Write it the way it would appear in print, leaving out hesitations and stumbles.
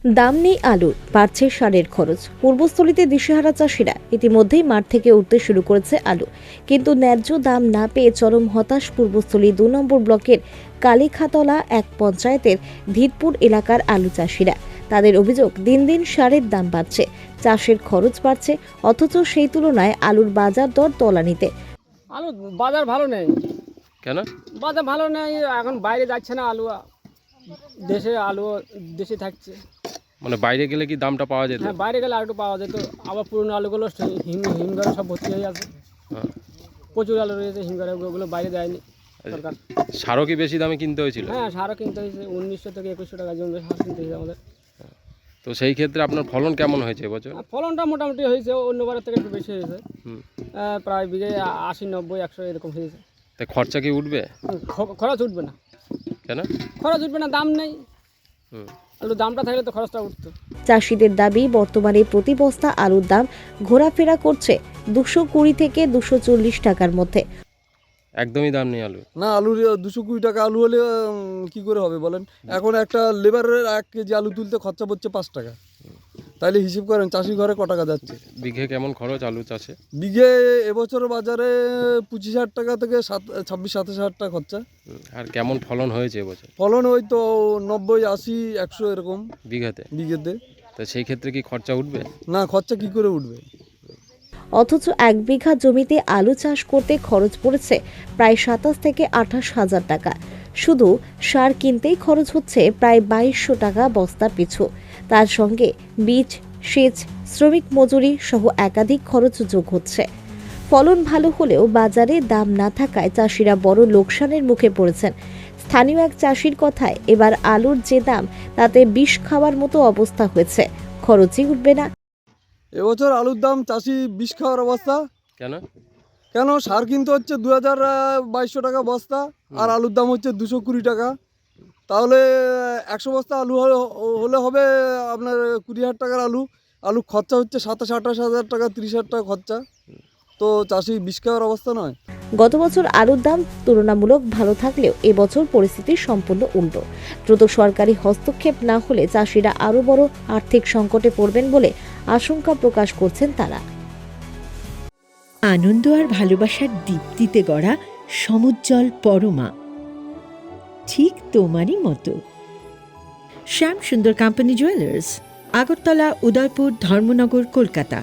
দাম নেই আলুর, বাড়ছে সারের খরচ। পূর্বস্থলীতে দিশেহারা চাষিরা ইতিমধ্যেই মাঠ থেকে উঠতে শুরু করেছে আলু, কিন্তু ন্যায্য দাম না পেয়ে চরম হতাশ পূর্বস্থলী ২ নম্বর ব্লকের কালীখাতলা এক পঞ্চায়েতের ধীরপুর এলাকার আলু চাষিরা। তাদের অভিযোগ, দিন দিন সারের দাম বাড়ছে, চাষের খরচ বাড়ছে, অথচ সেই তুলনায় আলুর বাজার দর তলানিতে। আলু বাজার ভালো নেই। কেন? বাজার ভালো নেই, এখন বাইরে যাচ্ছে না আলু, আলু দেশে থাকছে। মানে বাইরে গেলে কি দামটা পাওয়া যেত? হ্যাঁ, বাইরে গেলে আলু পাওয়া যেত, আবার পুরনো আলুগুলো হিমঘরে সব ভর্তি হয়ে আছে। হ্যাঁ। প্রচুর আলু রয়েছে হিমঘরে, ওগুলো বাইরে দেয়নি সরকার। সারও কি বেশি দামে কিনতে হয়েছিল? হ্যাঁ, সারও কিনতে হয়েছে, ১৯০০ থেকে ২১০০ টাকা জমি সার কিনতে হয়েছে আমাদের। তো সেই ক্ষেত্রে আপনার ফলন কেমন হয়েছে এবছর? ফলনটা মোটামুটি হয়েছে, অন্যবারের থেকে একটু বেশি হয়েছে। প্রায় বিঘে ৮০, ৯০, ১০০ এরকম হয়েছে। তা খরচা কি উঠবে? খরচ উঠবে না। কেন? খরচ উঠবে না, দাম নেই। আলুর দামটা থাকলে তো খরচটা উঠতো। চাষিদের দাবি, বর্তমানে প্রতি বস্তা আলুর দাম ঘোরাফেরা করছে ২২০ থেকে ২৪০ টাকার মধ্যে। একদমই দাম নেই আলু? না, আলুর ২২০ টাকা আলু হলে কি করে হবে বলেন? এখন একটা লেবারের ১ কেজি আলু তুলতে খরচা পড়ছে ৫ টাকা। তাইলে হিসেব করেন চাষি ঘরে ক টাকা যাচ্ছে। বিঘে কেমন খরচ আলু চাষে? বিঘে এবছর বাজারে ২৫,০০০ টাকা থেকে ২৬-২৭,০০০ টাকা খরচা। আর কেমন ফলন হয়েছে এবছর? ফলন ওই তো ৯০, ৮০, ১০০ এরকম বিঘাতে? বিঘেতে। তা সেই ক্ষেত্রে কি খরচা উঠবে? না, খরচা কি করে উঠবে? অথচ ১ বিঘা জমিতে আলু চাষ করতে খরচ পড়েছে প্রায় ২৭ থেকে ২৮ হাজার টাকা। শুধু সার কিনতেই খরচ হচ্ছে প্রায় ২২০০ টাকা বস্তা পিছু। তার সঙ্গে বীজ, সেচ, শ্রমিক মজুরি সহ একাধিক খরচ যোগ হচ্ছে। ফলন ভালো হলেও বাজারে দাম না থাকায় চাষিরা বড় লোকসানের মুখে পড়েছেন। স্থানীয় এক চাষির কথায়, এবার আলুর যে দাম তাতে বিষ খাওয়ার মতো অবস্থা হয়েছে, খরচই উঠবে না। এবছর আলুর দাম চাষি বিষ খাওয়ার অবস্থা। কেন? কেন? সার কিনতে হচ্ছে ২,২২০ টাকা বস্তা, আর আলুর দাম হচ্ছে ২২০ টাকা। তাহলে ১০০ বস্তা আলু হলে হবে আপনার ২০,০০০ টাকার আলু। আলু খরচা হচ্ছে ২৭-২৮ হাজার টাকা, ৩০,০০০ টাকা খরচা। তো চাষি বিষ খাওয়ার অবস্থা নয়। গত বছর আলুর দাম তুলনামূলক ভালো থাকলেও এবছর পরিস্থিতি সম্পূর্ণ উল্টো। দ্রুত সরকারি হস্তক্ষেপ না হলে চাষিরা আরও বড় আর্থিক সংকটে পড়বেন বলে আশঙ্কা প্রকাশ করছেন তারা। আনন্দ আর ভালোবাসার দীপ্তিতে গড়া সমুজ্জ্বল পরমা, ঠিক তোমারই মতো। শ্যাম সুন্দর কোম্পানি জুয়েলার্স, আগরতলা, উদয়পুর, ধর্মনগর, কলকাতা।